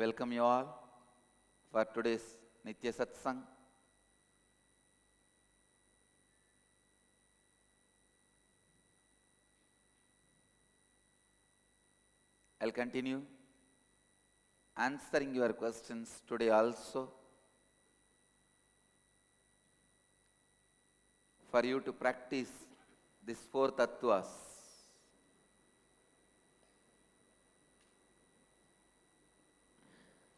welcome you all for today's Nitya Satsang. I'll continue answering your questions today also for you to practice these four tattvas.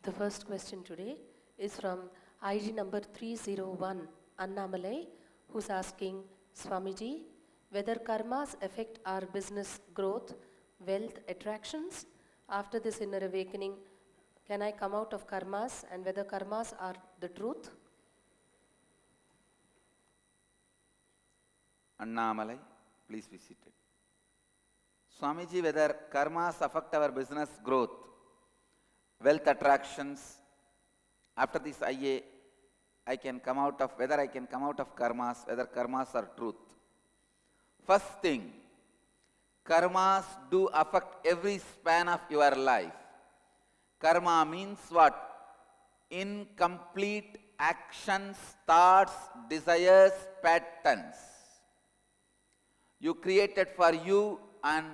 The first question today is from ID number 301, Annamalai, who's asking, Swamiji, whether karmas affect our business growth, wealth, attractions? After this inner awakening, can I come out of karmas, and whether karmas are the truth? Annamalai, please be seated. Swamiji, whether karmas affect our business growth, wealth attractions, after this I can come out of, whether I can come out of karmas, whether karmas are truth. First thing, karmas do affect every span of your life. Karma means what? Incomplete actions, thoughts, desires, patterns. You created for you and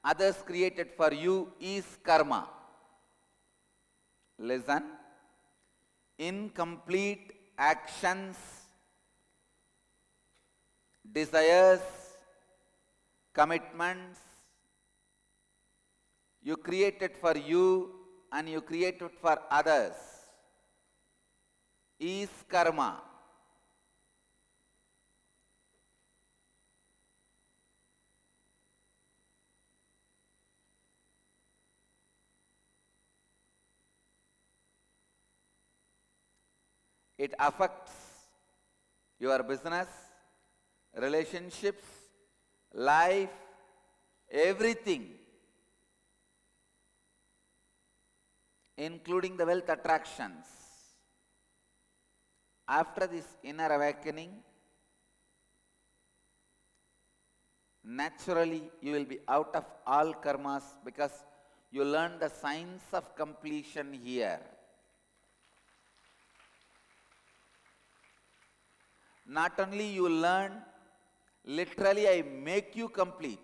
others created for you is karma. Listen. Incomplete actions, desires, commitments, you created for you and you created for others is karma. It affects your business, relationships, life, everything, including the wealth attractions. After this inner awakening, naturally you will be out of all karmas because you learn the science of completion here. Not only you learn, literally I make you complete.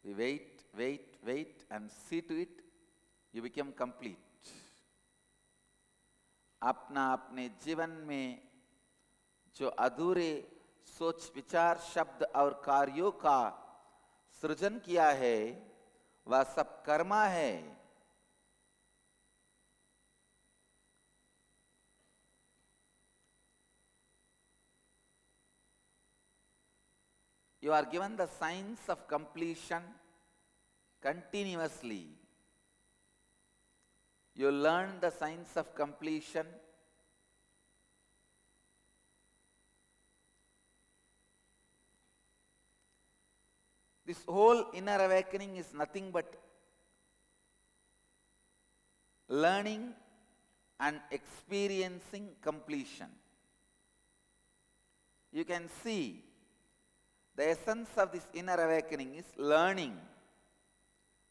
We wait and see to it, you become complete. अपना अपने जीवन में जो अधूरे सोच विचार शब्द और कार्यों का सृजन किया है वह सब कर्मा है. You are given the science of completion continuously. You learn the science of completion. This whole inner awakening is nothing but learning and experiencing completion. You can see the essence of this inner awakening is learning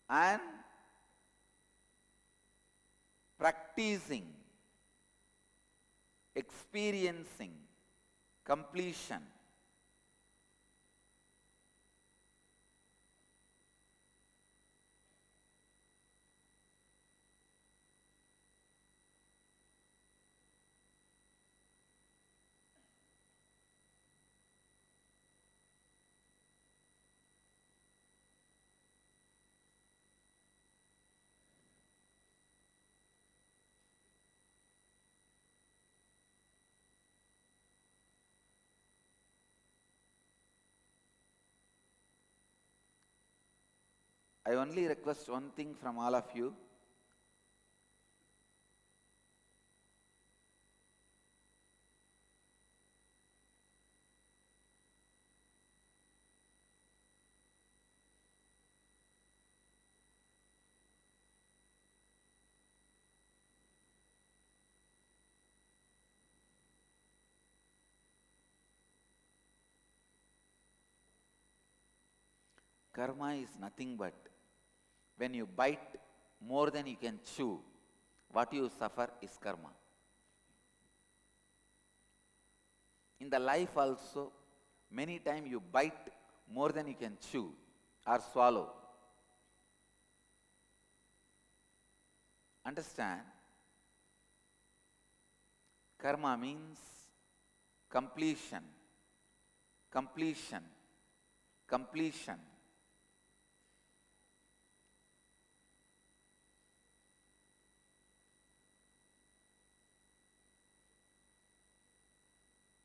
and practicing, experiencing completion. I only request one thing from all of you. Karma is nothing but when you bite more than you can chew, what you suffer is karma. In the life also, many times you bite more than you can chew or swallow. Understand? Karma means completion, completion, completion.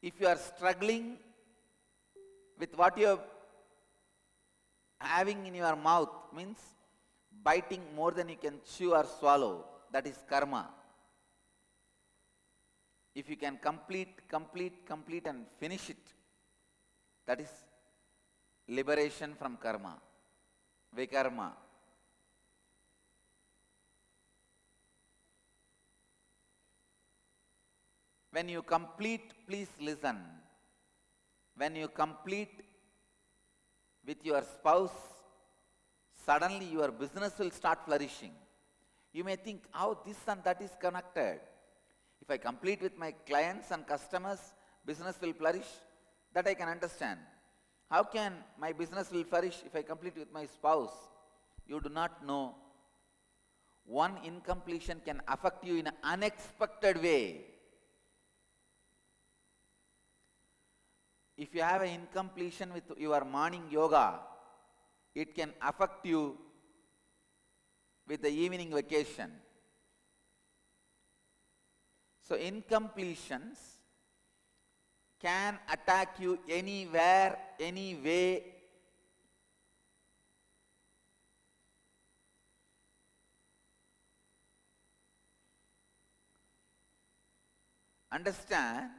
If you are struggling with what you are having in your mouth, means biting more than you can chew or swallow, that is karma. If you can complete and finish it, that is liberation from karma, vikarma. When you complete, please listen. When you complete with your spouse, suddenly your business will start flourishing. You may think how this and that is connected. If I complete with my clients and customers, business will flourish. That I can understand. How can my business will flourish if I complete with my spouse? You do not know. One incompletion can affect you in an unexpected way. If you have an incompletion with your morning yoga, it can affect you with the evening vacation. So incompletions can attack you anywhere, any way. Understand?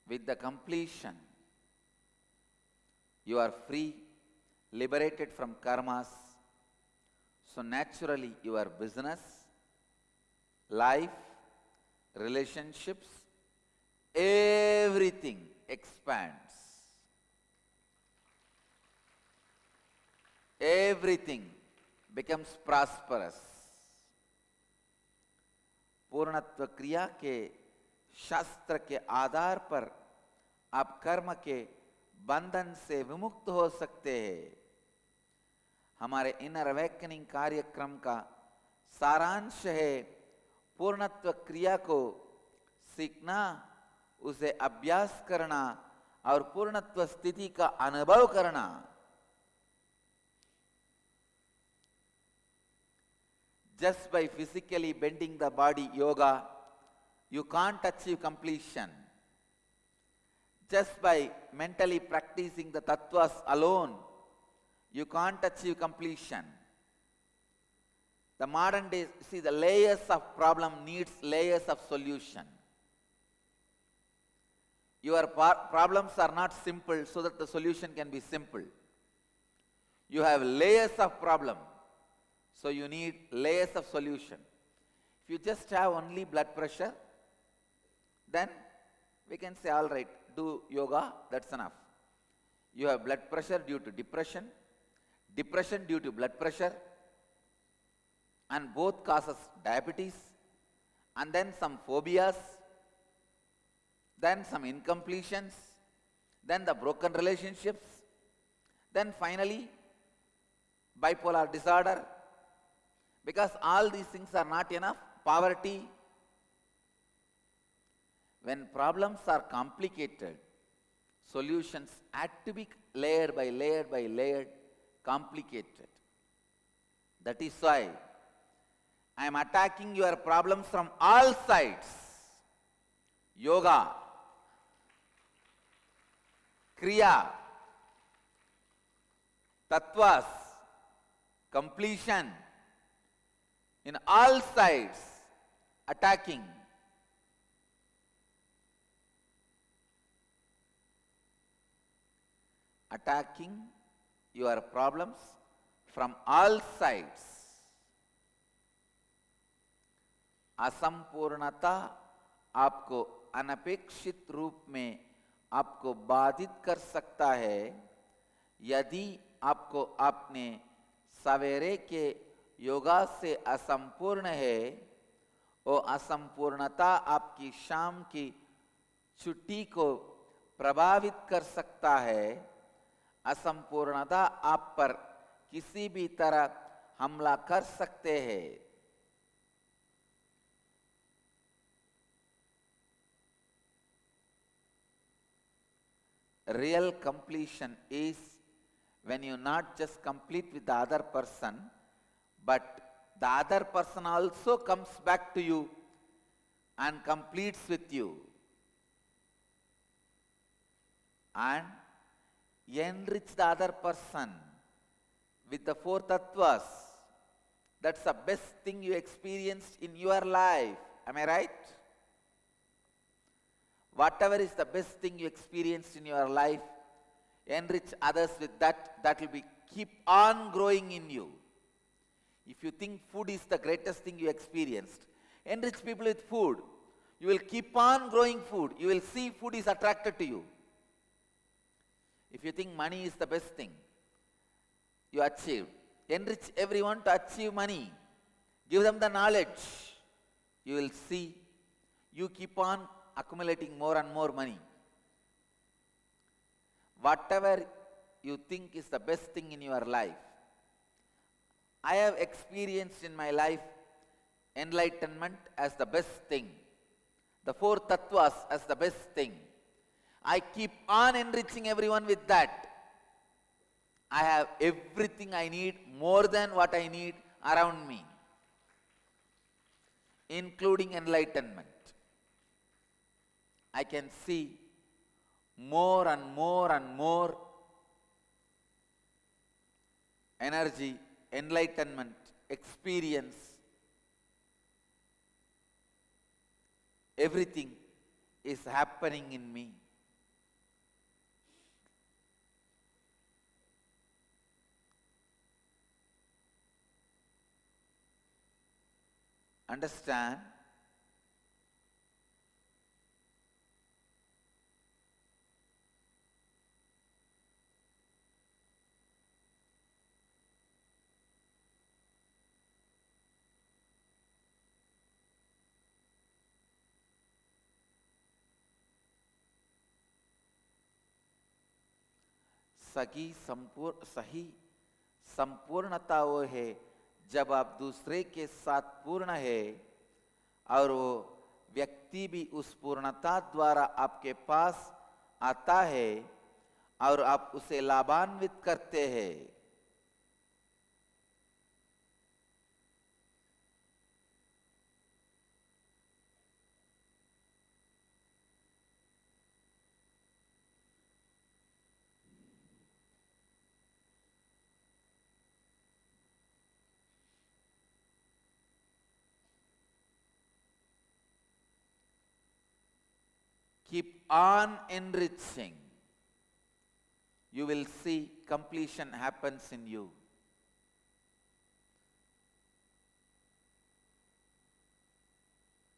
With the completion, you are free, liberated from karmas. So naturally your business, life, relationships, everything expands. Everything becomes prosperous. पूर्णत्व क्रिया के शास्त्र के आधार पर आप कर्म के बंधन से विमुक्त हो सकते हैं। हमारे इनर अवेकनिंग कार्यक्रम का सारांश है पूर्णत्व क्रिया को सीखना, उसे अभ्यास करना और पूर्णत्व स्थिति का अनुभव करना। Just by physically bending the body yoga, you can't achieve completion. Just by mentally practicing the tattvas alone, you can't achieve completion. The modern day, see, the layers of problem needs layers of solution. Your problems are not simple so that the solution can be simple. You have layers of problem, so you need layers of solution. If you just have only blood pressure, then we can say, all right, do yoga, that's enough. You have blood pressure due to depression, depression due to blood pressure, and both causes diabetes, and then some phobias, then some incompletions, then the broken relationships, then finally bipolar disorder. Because all these things are not enough, poverty. When problems are complicated, solutions had to be layer by layer by layer complicated. That is why I am attacking your problems from all sides. Yoga, Kriya, Tattvas, completion, in all sides attacking. attacking your problems from all sides. असंपूर्णता आपको अनपेक्षित रूप में आपको बाधित कर सकता है यदि आपको अपने सवेरे के योगा से असंपूर्ण है। वो असंपूर्णता आपकी शाम की छुट्टी को प्रभावित कर सकता है। असंपूर्णता आप पर किसी भी तरह हमला कर सकते हैं। Real completion is when you not just complete with the other person, but the other person also comes back to you and completes with you and enrich the other person with the four tattvas. That's the best thing you experienced in your life. Am I right? Whatever is the best thing you experienced in your life, enrich others with that. That will be keep on growing in you. If you think food is the greatest thing you experienced, enrich people with food. You will keep on growing food. You will see food is attracted to you. If you think money is the best thing you achieved, enrich everyone to achieve money. Give them the knowledge. You will see you keep on accumulating more and more money. Whatever you think is the best thing in your life. I have experienced in my life enlightenment as the best thing, the four tattvas as the best thing. I keep on enriching everyone with that. I have everything I need, more than what I need around me, including enlightenment. I can see more and more and more energy, enlightenment, experience, everything is happening in me. Understand? सही संपूर्णता वो है जब आप दूसरे के साथ पूर्ण है और वो व्यक्ति भी उस पूर्णता द्वारा आपके पास आता है और आप उसे लाभान्वित करते हैं। Keep on enriching. You will see completion happens in you.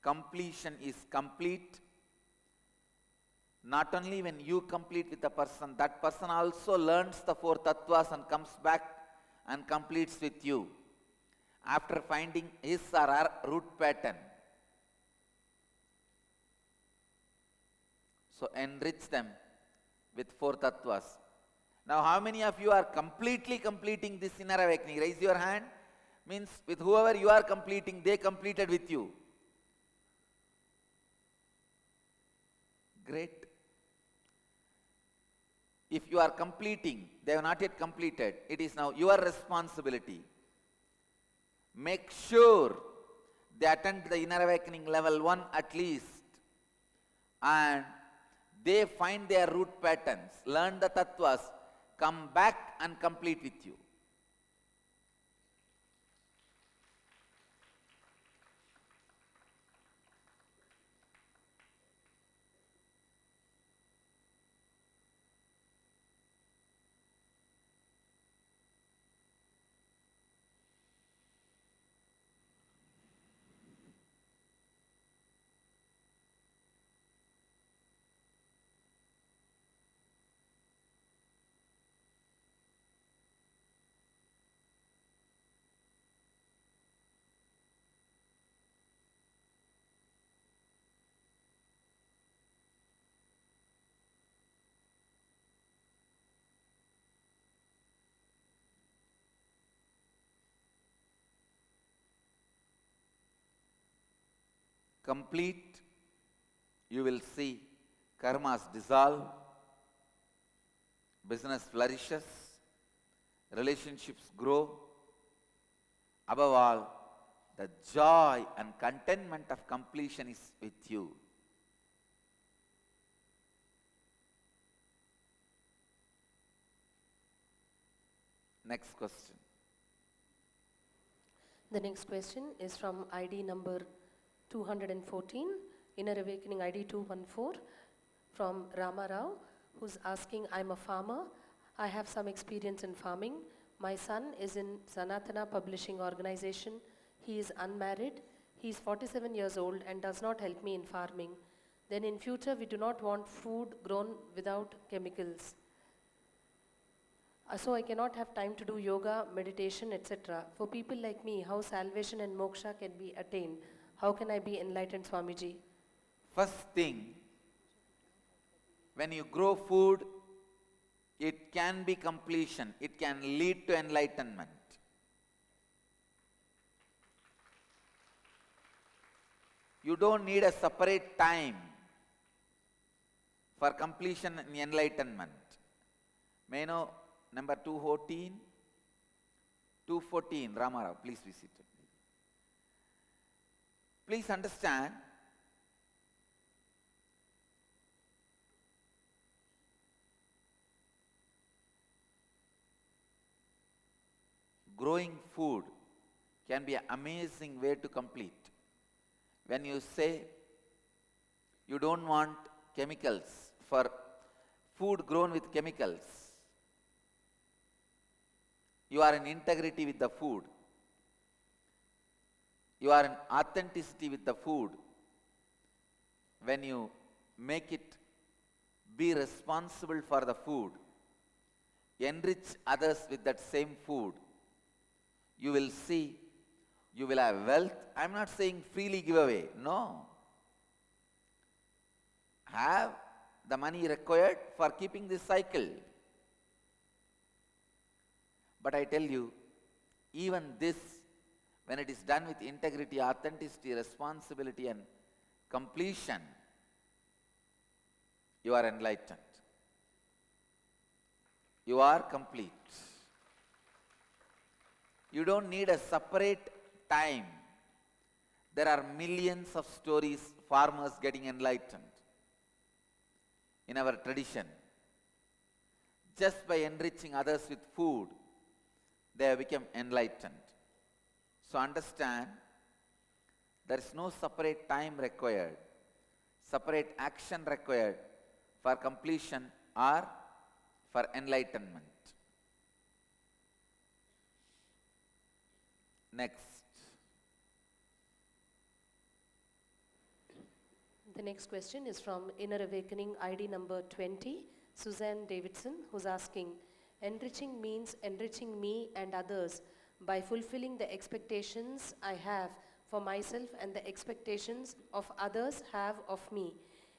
Completion is complete not only when you complete with the person, that person also learns the four tattvas and comes back and completes with you after finding his or her root pattern. So enrich them with four tattvas. Now how many of you are completely completing this inner awakening? Raise your hand. Means with whoever you are completing, they completed with you. Great. If you are completing, they have not yet completed, it is now your responsibility. Make sure they attend the inner awakening level 1 at least, and they find their root patterns, learn the tattvas, come back and complete with you. complete, you will see karmas dissolve, business flourishes, relationships grow. Above all, the joy and contentment of completion is with you. Next question. The next question is from ID number 214, Inner Awakening ID 214, from Rama Rao, who's asking, I'm a farmer. I have some experience in farming. My son is in Sanatana Publishing Organization. He is unmarried. He is 47 years old and does not help me in farming. Then in future, we do not want food grown without chemicals. So I cannot have time to do yoga, meditation, etc. For people like me, how salvation and moksha can be attained? How can I be enlightened, Swamiji? First thing, when you grow food, it can be completion. It can lead to enlightenment. You don't need a separate time for completion and enlightenment. May I know number 214? 214, Ramarao, please visit it. Please understand, growing food can be an amazing way to complete. When you say you don't want chemicals for food grown with chemicals, you are in integrity with the food. You are in authenticity with the food. When you make it be responsible for the food, enrich others with that same food, you will see, you will have wealth. I am not saying freely give away, no. Have the money required for keeping this cycle. But I tell you, even this, when it is done with integrity, authenticity, responsibility and completion, you are enlightened. You are complete. You don't need a separate time. There are millions of stories, farmers getting enlightened in our tradition. Just by enriching others with food, they have become enlightened. So understand, there is no separate time required, separate action required for completion or for enlightenment. Next. The next question is from Inner Awakening ID number 20, Suzanne Davidson, who's asking, enriching means enriching me and others by fulfilling the expectations I have for myself and the expectations of others have of me.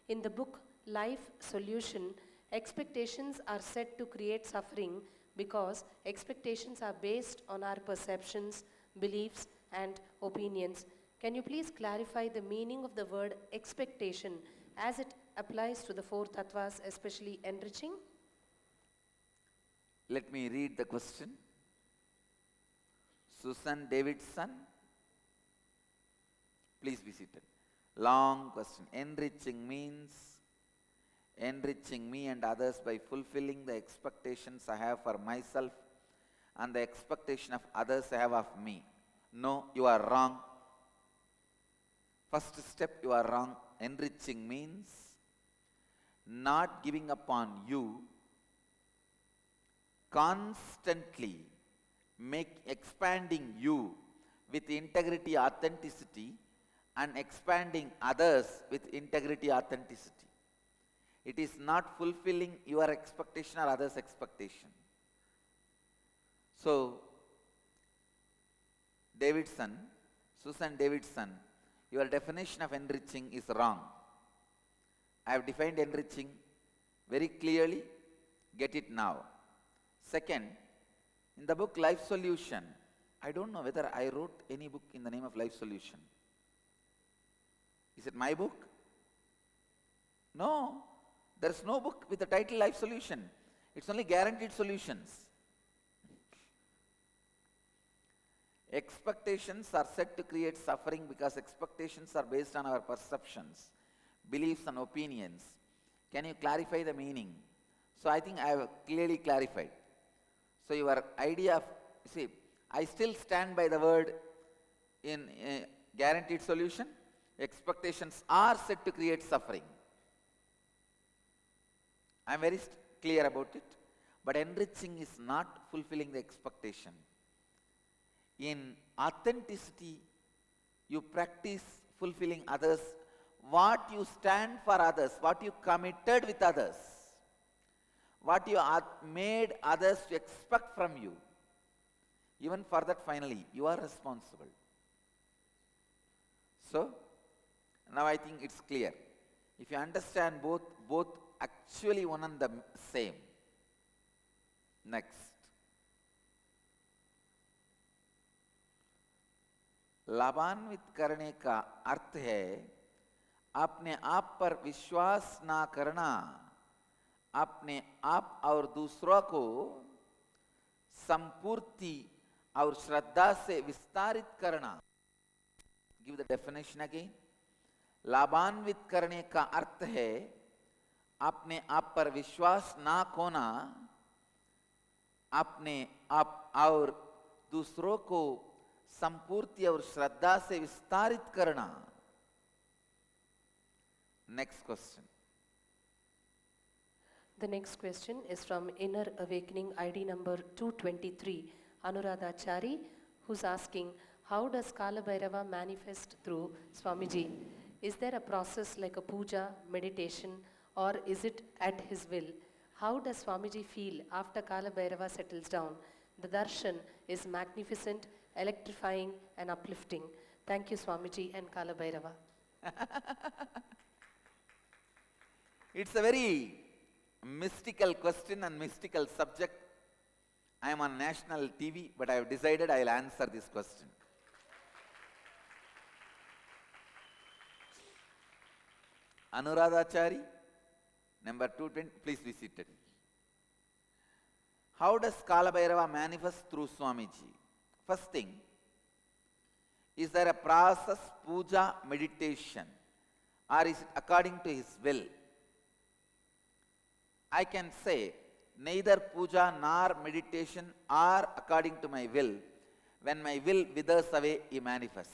In the book Life Solution, expectations are said to create suffering because expectations are based on our perceptions, beliefs and opinions. Can you please clarify the meaning of the word expectation as it applies to the four tattvas, especially enriching? Let me read the question. Susan Davidson, please be seated. Long question. Enriching means enriching me and others by fulfilling the expectations I have for myself and the expectation of others I have of me. No, you are wrong. First step, you are wrong. Enriching means not giving up on you, constantly expanding you with integrity, authenticity, and expanding others with integrity, authenticity. It is not fulfilling your expectation or others' expectation. So, Davidson, Susan Davidson, your definition of enriching is wrong. I have defined enriching very clearly. Get it now. Second, in the book Life Solution, I don't know whether I wrote any book in the name of Life Solution. Is it my book? No. There is no book with the title Life Solution. It's only guaranteed solutions. Expectations are said to create suffering because expectations are based on our perceptions, beliefs and opinions. Can you clarify the meaning? So I think I have clearly clarified. So your idea of, see, I still stand by the word in guaranteed solution. Expectations are said to create suffering. I am very clear about it. But enriching is not fulfilling the expectation. In authenticity, you practice fulfilling others, what you stand for others, what you committed with others, what you made others to expect from you. Even for that, finally, you are responsible. So, now I think it's clear. If you understand both actually one and the same. Next. लाभान्वित करने का अर्थ है अपने आप पर विश्वास ना करना, अपने आप और दूसरों को संपूर्ति और श्रद्धा से विस्तारित करना. Give the definition again. लाभान्वित करने का अर्थ है अपने आप पर विश्वास ना खोना, अपने आप और दूसरों को संपूर्ति और श्रद्धा से विस्तारित करना. Next question. The next question is from Inner Awakening ID number 223, Anuradhachari, who's asking, how does Kalabhairava manifest through Swamiji? Is there a process like a puja, meditation, or is it at his will? How does Swamiji feel after Kalabhairava settles down? The darshan is magnificent, electrifying and uplifting. Thank you, Swamiji and Kalabhairava. It's a very mystical question and mystical subject. I am on national TV, but I have decided I will answer this question. Anuradhachari, number 220, please be seated. How does Kalabhairava manifest through Swamiji? First thing, is there a process, puja, meditation, or is it according to his will? I can say neither puja nor meditation are according to my will. When my will withers away, he manifests.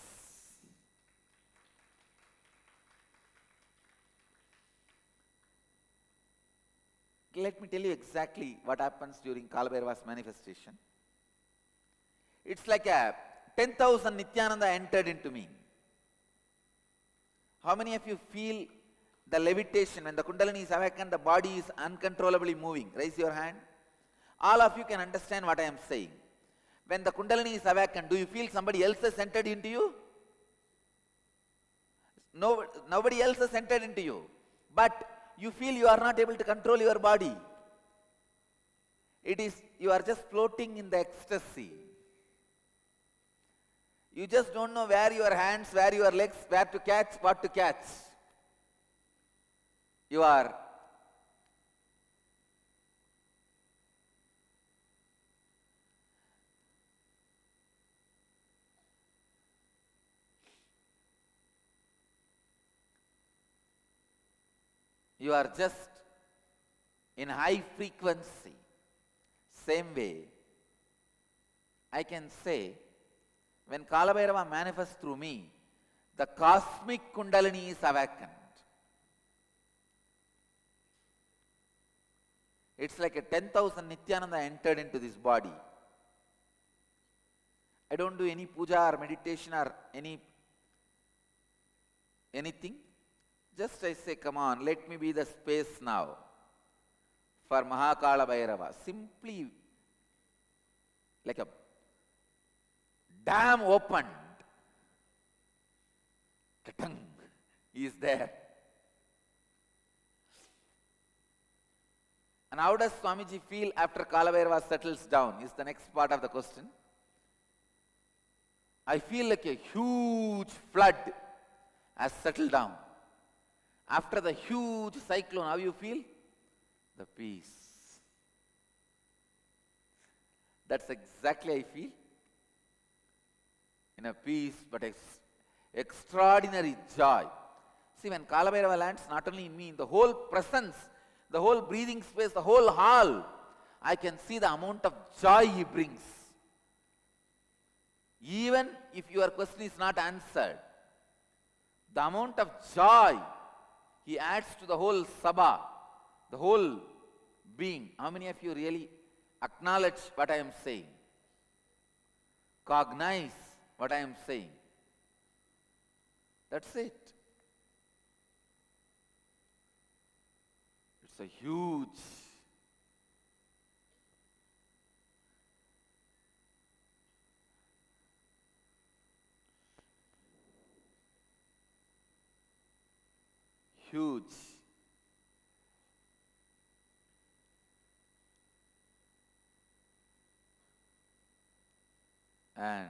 Let me tell you exactly what happens during Kalabhairava's manifestation. It's like a 10,000 Nithyananda entered into me. How many of you feel the levitation when the Kundalini is awakened, the body is uncontrollably moving? Raise your hand. All of you can understand what I am saying. When the Kundalini is awakened, do you feel somebody else has entered into you? No, nobody else has entered into you. But you feel you are not able to control your body. It is, you are just floating in the ecstasy. You just don't know where your hands, where your legs, where to catch, what to catch. You are just in high frequency. Same way, I can say, when Kalabhairava manifests through me, the cosmic Kundalini is awakened. It's like a 10,000 Nithyananda entered into this body. I don't do any puja or meditation or anything. Just I say, come on, let me be the space now for Kalabhairava. Simply like a dam opened. Ta-tang, he is there. And how does Swamiji feel after Kalabhairava settles down is the next part of the question. I feel like a huge flood has settled down. After the huge cyclone, how you feel? The peace. That's exactly I feel. In a peace, but extraordinary joy. See, when Kalabhairava lands, not only in me, in the whole presence, the whole breathing space, the whole hall, I can see the amount of joy he brings. Even if your question is not answered, the amount of joy he adds to the whole sabha, the whole being. How many of you really acknowledge what I am saying? Cognize what I am saying. That's it. It's a huge and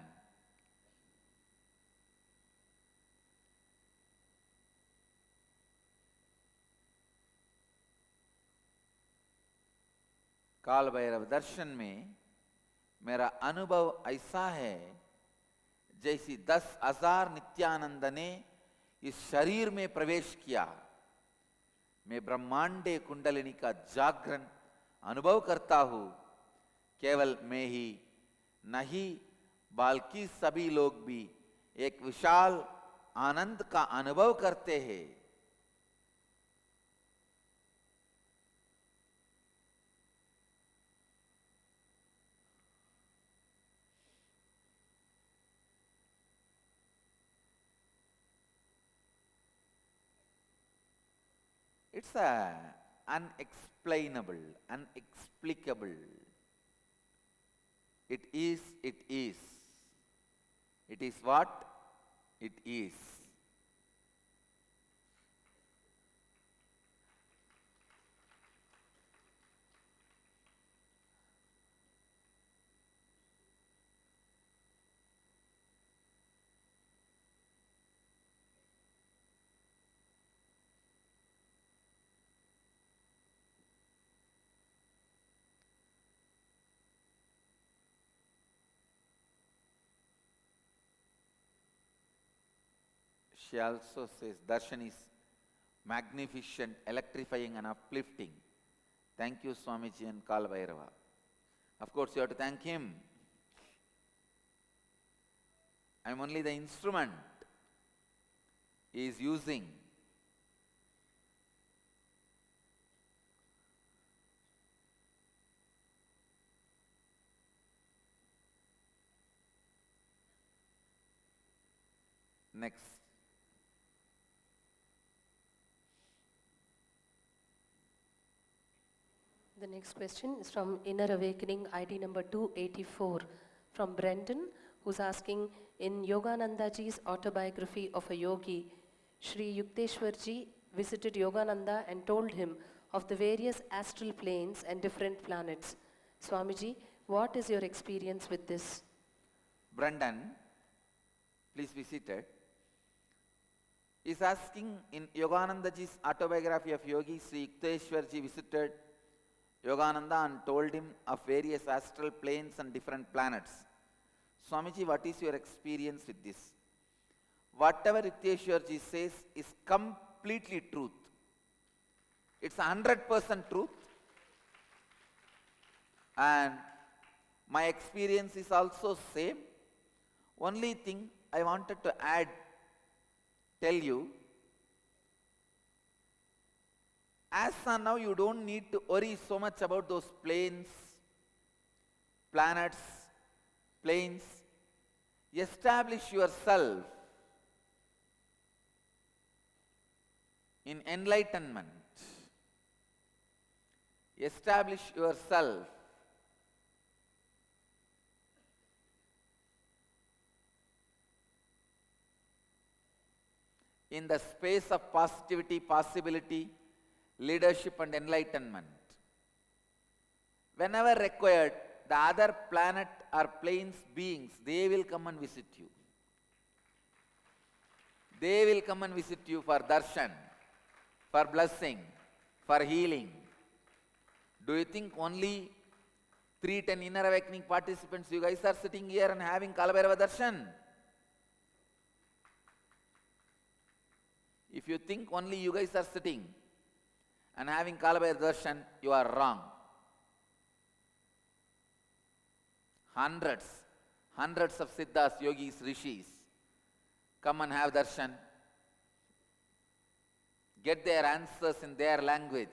Kaal Bhairav दर्शन में मेरा अनुभव ऐसा है जैसे 10,000 नित्यानंद ने इस शरीर में प्रवेश किया। मैं ब्रह्मांडे कुंडलिनी का जागरण अनुभव करता हूँ। केवल मैं ही नहीं बल्कि सभी लोग भी एक विशाल आनंद का अनुभव करते हैं। It's unexplainable, unexplicable. It is, it is. It is what? It is. She also says, Darshan is magnificent, electrifying and uplifting. Thank you, Swamiji and Kalabhairava. Of course, you have to thank him. I am only the instrument he is using. Next. The next question is from Inner Awakening, ID number 284, from Brendan, who's asking, in Yoganandaji's autobiography of a yogi, Sri Yukteswarji visited Yogananda and told him of the various astral planes and different planets. Swamiji, what is your experience with this? Brendan, please be seated. Is asking, in Yoganandaji's autobiography of yogi, Sri Yukteswarji visited Yogananda and told him of various astral planes and different planets. Swamiji, what is your experience with this? Whatever Yukteswarji says is completely truth. It's 100% truth. And my experience is also same. Only thing I wanted to tell you, as of now, you don't need to worry so much about those planes, planets, planes. Establish yourself in enlightenment. Establish yourself in the space of positivity, possibility, leadership and enlightenment. Whenever required, the other planet or planes beings, they will come and visit you. They will come and visit you for darshan, for blessing, for healing. Do you think only 310 inner awakening participants, you guys are sitting here and having Kalabhairava darshan? If you think only you guys are sitting and having Kalabhairava darshan, you are wrong. Hundreds of siddhas, yogis, rishis come and have darshan, get their answers in their language.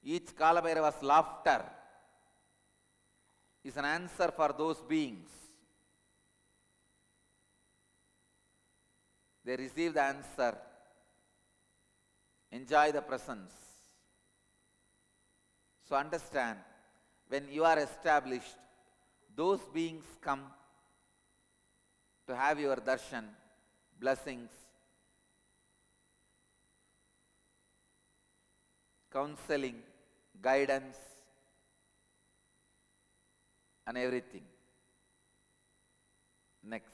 Each Kalabhairava's laughter is an answer for those beings. They receive the answer, enjoy the presence. So understand, when you are established, those beings come to have your darshan, blessings, counseling, guidance, and everything. Next.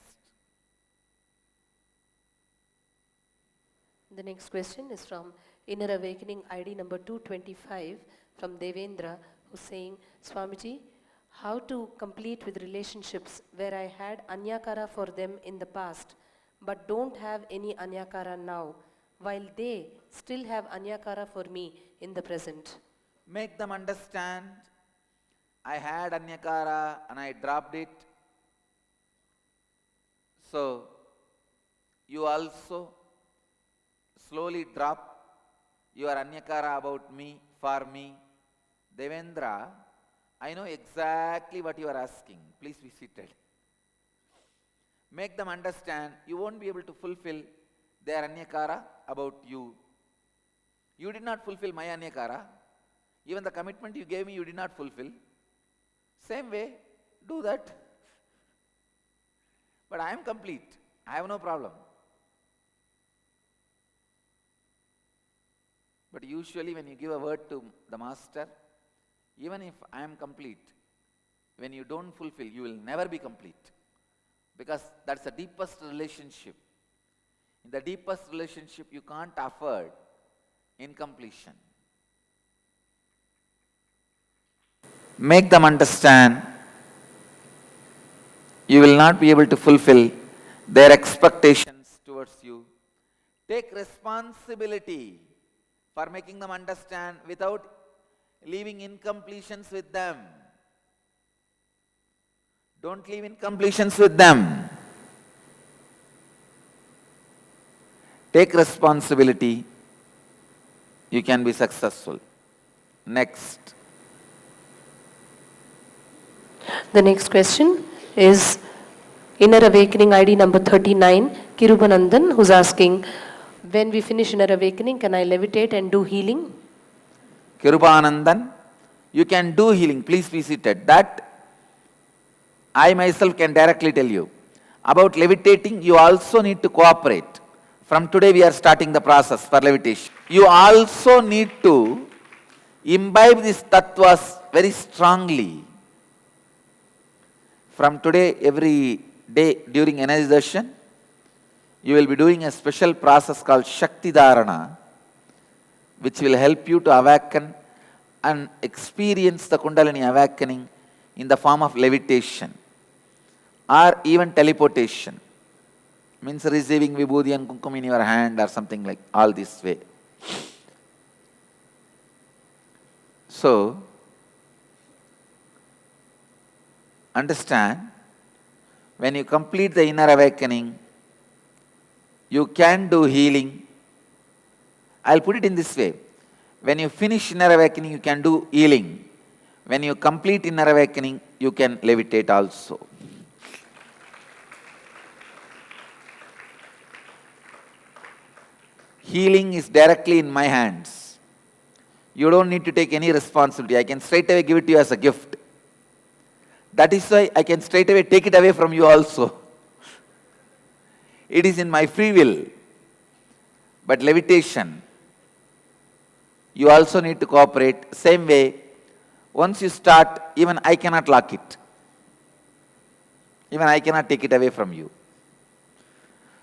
The next question is from Inner Awakening ID number 225 from Devendra, who's saying, Swamiji, how to complete with relationships where I had anyakara for them in the past but don't have any anyakara now, while they still have anyakara for me in the present? Make them understand, I had anyakara and I dropped it. So, you also slowly drop your anyakara about me, for me. Devendra, I know exactly what you are asking. Please be seated. Make them understand you won't be able to fulfill their anyakara about you. You did not fulfill my anyakara. Even the commitment you gave me, you did not fulfill. Same way, do that. But I am complete. I have no problem. But usually when you give a word to the master, even if I am complete, when you don't fulfill, you will never be complete. Because that's the deepest relationship. In the deepest relationship, you can't afford incompletion. Make them understand you will not be able to fulfill their expectations towards you. Take responsibility for making them understand without leaving incompletions with them. Don't leave incompletions with them. Take responsibility. You can be successful. Next. The next question is Inner Awakening ID number 39, Kirubanandan, who's asking, when we finish Inner Awakening, can I levitate and do healing? Kirubanandan, you can do healing. Please be seated. That I myself can directly tell you. About levitating, you also need to cooperate. From today we are starting the process for levitation. You also need to imbibe these tattvas very strongly. From today, every day during energization, you will be doing a special process called Shakti Dharana, which will help you to awaken and experience the Kundalini awakening in the form of levitation or even teleportation. Means receiving vibhuti and kumkum in your hand or something like all this way. So, understand, when you complete the inner awakening, you can do healing. I'll put it in this way. When you finish inner awakening, you can do healing. When you complete inner awakening, you can levitate also. Healing is directly in my hands. You don't need to take any responsibility. I can straight away give it to you as a gift. That is why I can straight away take it away from you also. It is in my free will. But levitation, you also need to cooperate. Same way, once you start, even I cannot lock it. Even I cannot take it away from you.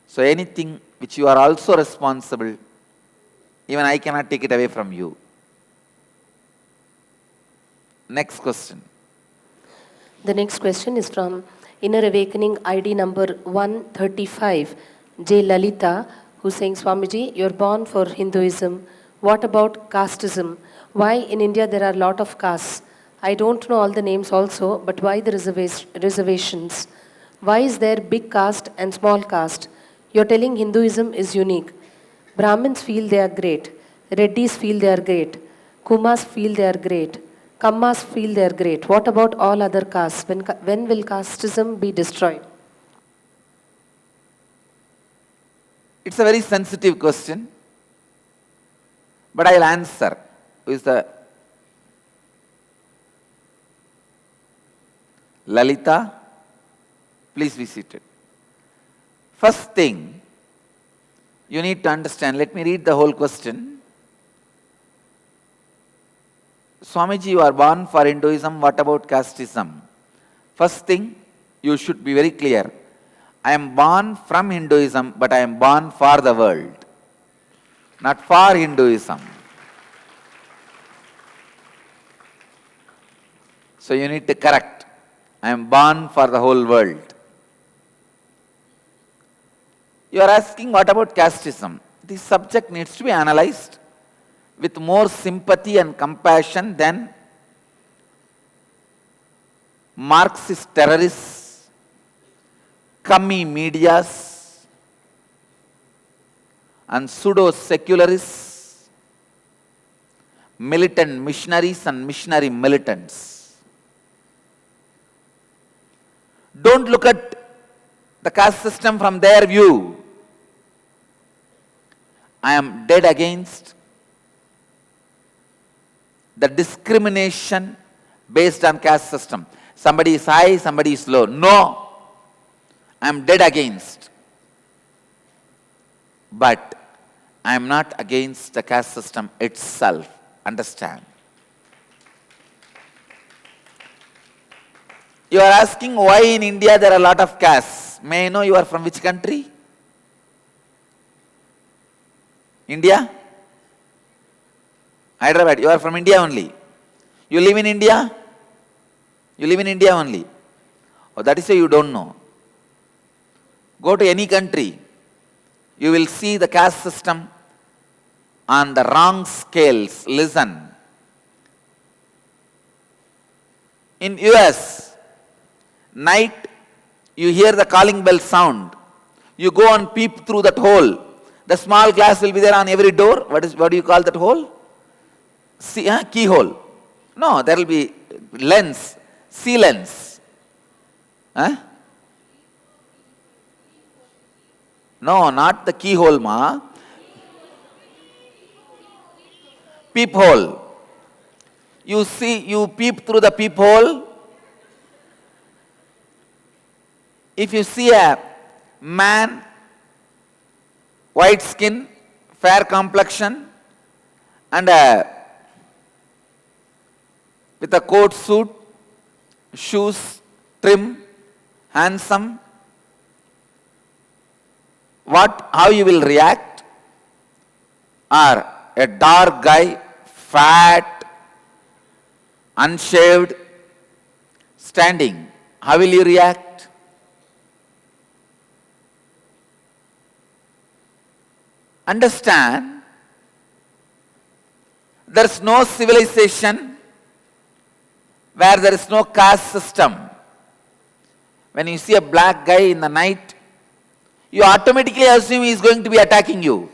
So anything which you are also responsible, even I cannot take it away from you. Next question. The next question is from Inner Awakening ID number 135, J. Lalita, who's saying, Swamiji, you're born for Hinduism. What about casteism? Why in India there are a lot of castes? I don't know all the names also, but why the reservations? Why is there big caste and small caste? You're telling Hinduism is unique. Brahmins feel they are great. Reddis feel they are great. Kumas feel they are great. Kammas feel they are great. What about all other castes? When will casteism be destroyed? It's a very sensitive question, but I'll answer. Who is the Lalita? Please be seated. First thing, you need to understand, let me read the whole question. Swamiji, you are born for Hinduism, what about casteism? First thing, you should be very clear. I am born from Hinduism, but I am born for the world, not for Hinduism. So you need to correct. I am born for the whole world. You are asking what about casteism? This subject needs to be analyzed with more sympathy and compassion than Marxist terrorists, commie medias, and pseudo-secularists, militant missionaries and missionary militants. Don't look at the caste system from their view. I am dead against the discrimination based on caste system. Somebody is high, somebody is low. No, I am dead against. But I am not against the caste system itself. Understand? You are asking why in India there are a lot of castes. May I know you are from which country? India? Hyderabad. You are from India only. You live in India? You live in India only. Oh, that is why you don't know. Go to any country. You will see the caste system on the wrong scales. Listen. In US, night you hear the calling bell sound. You go and peep through that hole. The small glass will be there on every door. What do you call that hole? Keyhole. No, there will be lens, sea lens. No, not the keyhole, ma. Peephole. You see, you peep through the peephole. If you see a man, white skin, fair complexion, and with a coat suit, shoes, trim, handsome, how you will react? Or a dark guy, fat, unshaved, standing, how will you react? Understand, there is no civilization where there is no caste system. When you see a black guy in the night, you automatically assume he is going to be attacking you.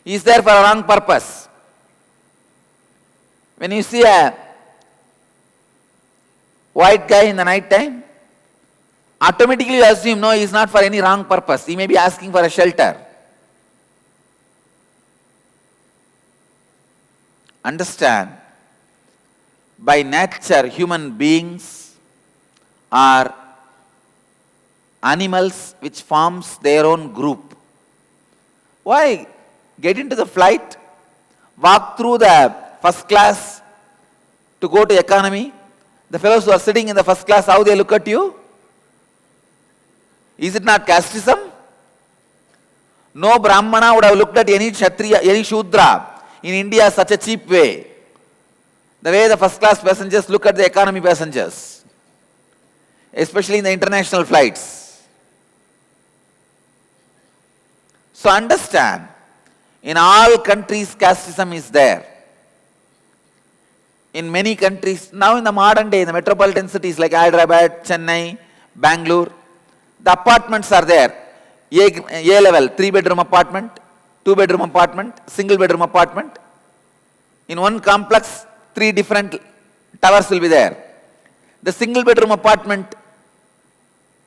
He is there for a wrong purpose. When you see a white guy in the night time, automatically you assume, no, he is not for any wrong purpose. He may be asking for a shelter. Understand, by nature, human beings are animals which forms their own group. Why? Get into the flight, walk through the first class to go to economy. The fellows who are sitting in the first class, how they look at you? Is it not casteism? No Brahmana would have looked at any Kshatriya, any Shudra in India such a cheap way. The way the first class passengers look at the economy passengers, especially in the international flights. So understand, in all countries casteism is there. In many countries, now in the modern day, in the metropolitan cities like Hyderabad, Chennai, Bangalore, the apartments are there. A level, 3-bedroom apartment, 2-bedroom apartment, single-bedroom apartment. In one complex, 3 different towers will be there. The single-bedroom apartment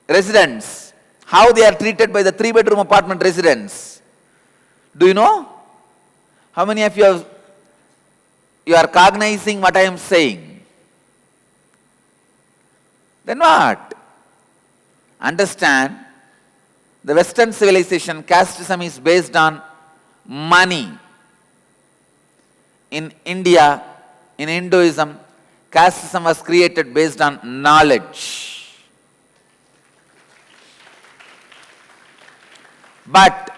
residents, how they are treated by the 3-bedroom apartment residents. Do you know? How many of you are cognizing what I am saying? Then what? Understand, the Western civilization, casteism is based on money. In India, in Hinduism, casteism was created based on knowledge. But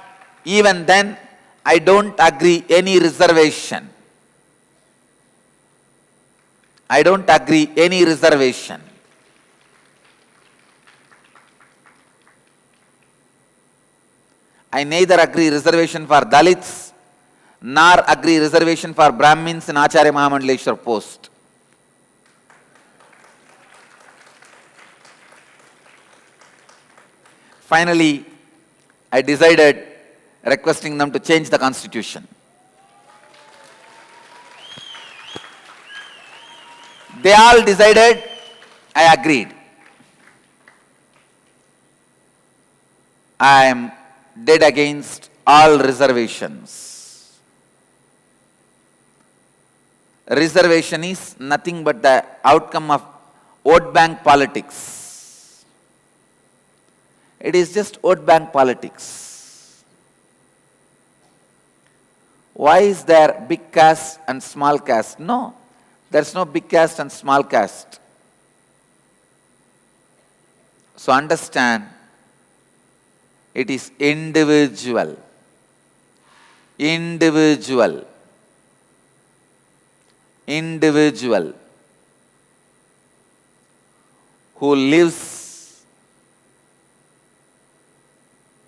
even then, I don't agree any reservation. I don't agree any reservation. I neither agree reservation for Dalits, nor agree reservation for Brahmins in Acharya Mahamandaleshwar post. Finally, I decided requesting them to change the constitution. They all decided, I agreed. I am dead against all reservations. Reservation is nothing but the outcome of vote bank politics. It is just vote bank politics. Why is there big caste and small caste? No, there's no big caste and small caste. So understand, it is individual. Individual. Individual who lives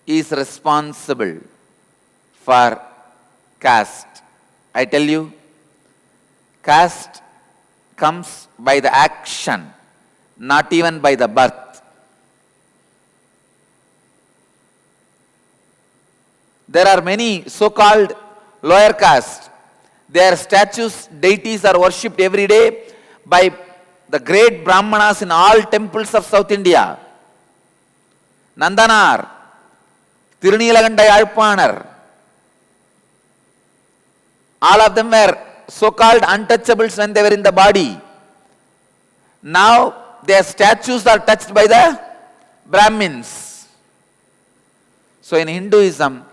is responsible for caste. I tell you, caste comes by the action, not even by the birth. There are many so-called lower caste. Their statues, deities are worshipped every day by the great Brahmanas in all temples of South India. Nandanar, Tirunilaganda Yalpanar. All of them were so-called untouchables when they were in the body. Now their statues are touched by the Brahmins. So in Hinduism,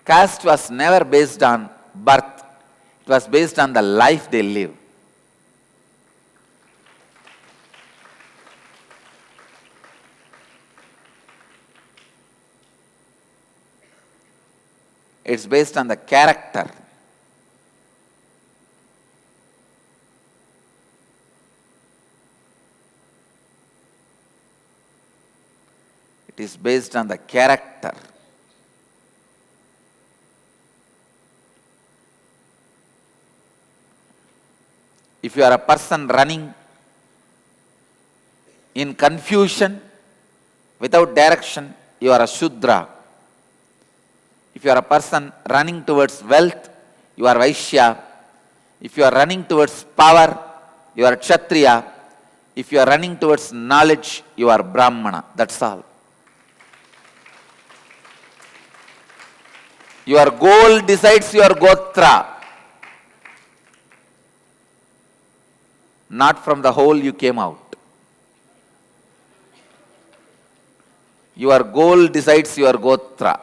caste was never based on birth. It was based on the life they live. It's based on the character. It is based on the character. If you are a person running in confusion, without direction, you are a Shudra. If you are a person running towards wealth, you are Vaisya. If you are running towards power, you are Kshatriya. If you are running towards knowledge, you are Brahmana. That's all. Your goal decides your Gotra. Not from the hole you came out. Your goal decides your Gotra.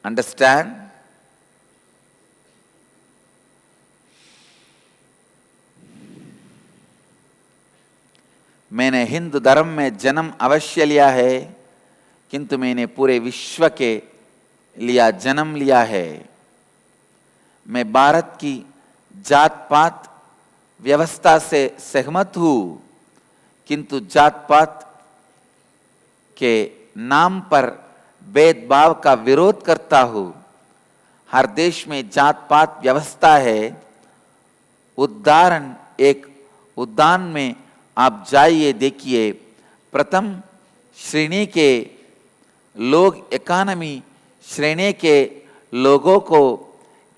Understand? मैंने हिंदू धर्म में जन्म अवश्य लिया है, किंतु मैंने पूरे विश्व के लिए जन्म लिया है। मैं भारत की जात पात व्यवस्था से सहमत हूँ, किंतु जात पात के नाम पर भेदभाव का विरोध करता हूँ। हर देश में जात पात व्यवस्था है। उदाहरण एक उद्यान में आप जाइए, देखिए, प्रथम श्रेणी के लोग इकोनॉमी श्रेणी के लोगों को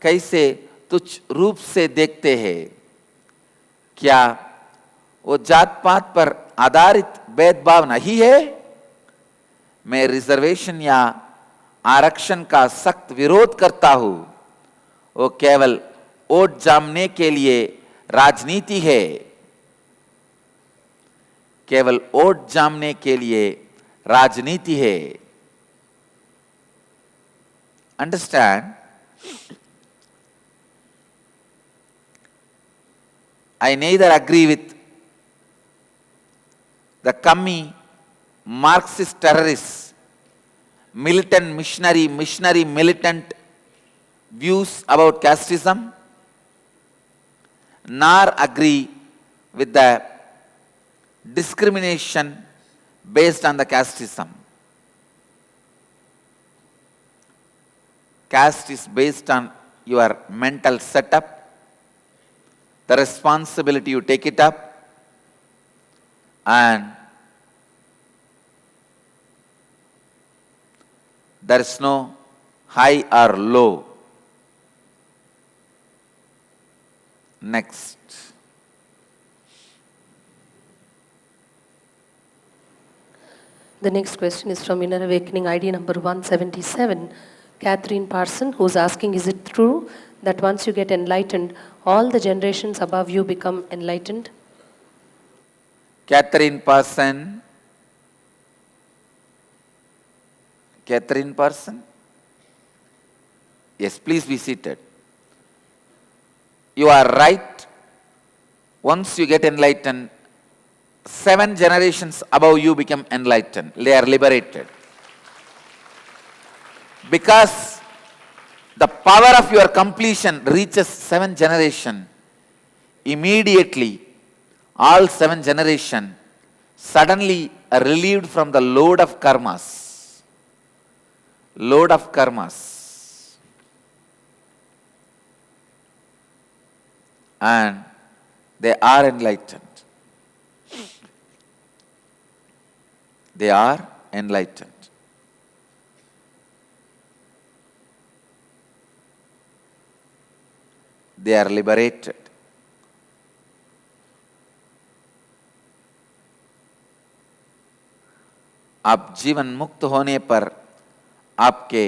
कैसे तुच्छ रूप से देखते हैं। क्या वो जात पात पर आधारित भेदभाव नहीं है? मैं रिजर्वेशन या आरक्षण का सख्त विरोध करता हूं। वो केवल वोट जमाने के लिए राजनीति है, केवल वोट जमाने के लिए राजनीति है। Understand? I neither agree with the commie, Marxist terrorists, militant missionary militant views about casteism, nor agree with the discrimination based on the casteism. Caste is based on your mental setup, the responsibility you take it up, and there is no high or low. Next. The next question is from Inner Awakening ID number 177, Catherine Parson, who's asking, is it true that once you get enlightened, all the generations above you become enlightened? Catherine Parson. Catherine Parson? Yes, please be seated. You are right. Once you get enlightened, 7 generations above you become enlightened. They are liberated. Because the power of your completion reaches 7 generations, immediately all 7 generations suddenly are relieved from the load of karmas. Load of karmas. And they are enlightened. They are enlightened. They are liberated. आप जीवन मुक्त होने पर आपके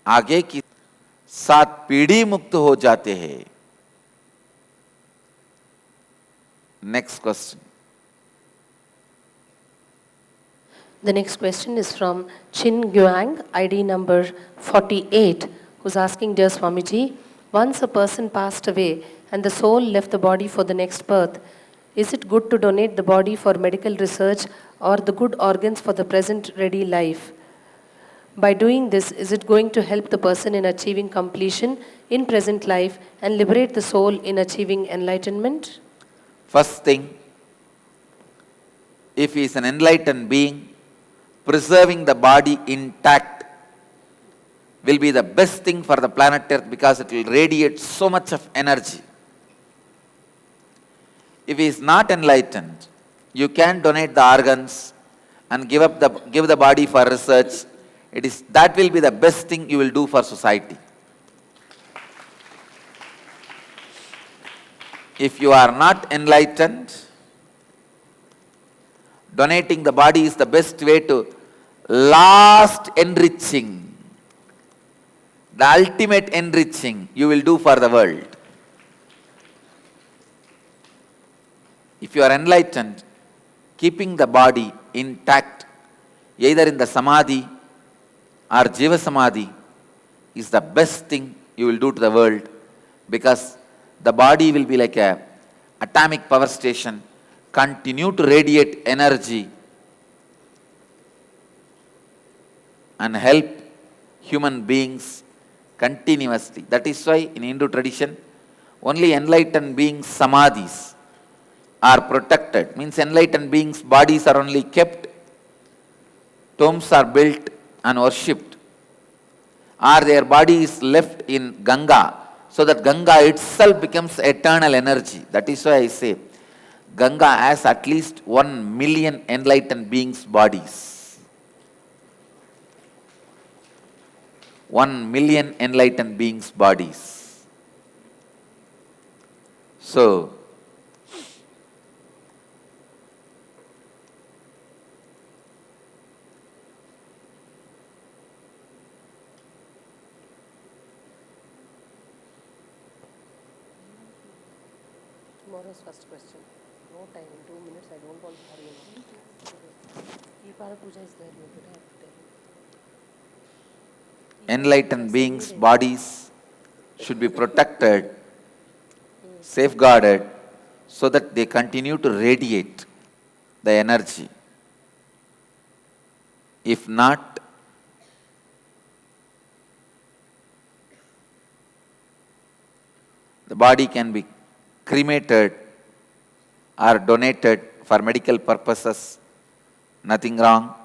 आगे की 7 पीढ़ी मुक्त हो जाते हैं. Next question. The next question is from Chin Guang, ID number 48, who's asking, Dear Swamiji, once a person passed away and the soul left the body for the next birth, is it good to donate the body for medical research or the good organs for the present ready life? By doing this, is it going to help the person in achieving completion in present life and liberate the soul in achieving enlightenment? First thing, if he is an enlightened being, preserving the body intact will be the best thing for the planet Earth because it will radiate so much of energy. If he is not enlightened, you can donate the organs and give the body for research. That will be the best thing you will do for society. If you are not enlightened, donating the body is the best way to last enriching, the ultimate enriching you will do for the world. If you are enlightened, keeping the body intact, either in the samadhi or jiva samadhi, is the best thing you will do to the world, because the body will be like a atomic power station, continue to radiate energy and help human beings continuously. That is why in Hindu tradition, only enlightened beings' samadhis are protected. Means enlightened beings' bodies are only kept, tombs are built and worshipped, or their body is left in Ganga, so that Ganga itself becomes eternal energy. That is why I say Ganga has at least 1 million enlightened beings' bodies. 1 million enlightened beings' bodies. So, Tomorrow's first question. No time, in 2 minutes, I don't want to hurry you. Deepala Puja is there, you could have to tell. enlightened beings' bodies should be protected, safeguarded, so that they continue to radiate the energy. If not, the body can be cremated or donated for medical purposes. Nothing wrong.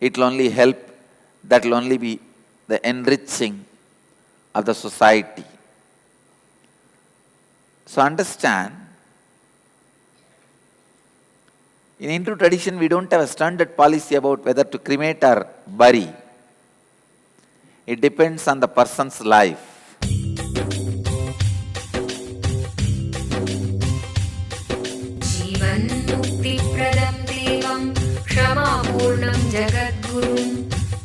It will only help, that will only be the enriching of the society. So understand, in Hindu tradition we don't have a standard policy about whether to cremate or bury. It depends on the person's life. मुक्तिप्रदं देवं क्षमापूर्णं जगद्गुरुं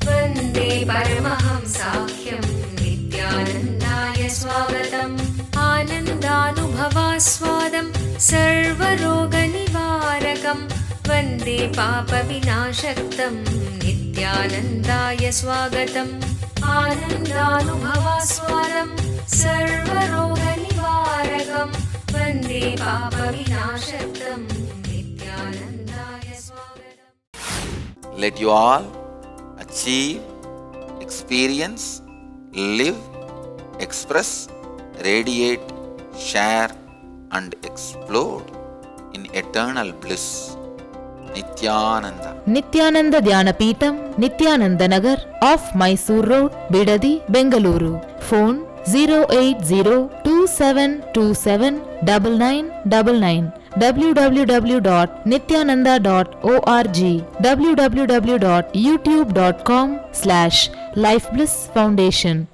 वन्दे परमहंसाख्यं नित्यानन्दाय स्वागतम् आनन्दानुभवास्वादं सर्वरोगनिवारकं वन्दे पापविनाशक्तं नित्यानन्दाय स्वागतम् आनन्दानुभवास्वादं सर्वरोगनिवारकं वन्दे पापविनाशक्तं नित्यानन्दाय स्वागतम्. Let you all achieve, experience, live, express, radiate, share and explode in eternal bliss. Nithyananda. Nithyananda Dhyanapitham, Nithyananda Nagar, off Mysore Road, Bidadi, Bengaluru. Phone 08027279999. www.nithyananda.org. www.youtube.com/Life Bliss Foundation.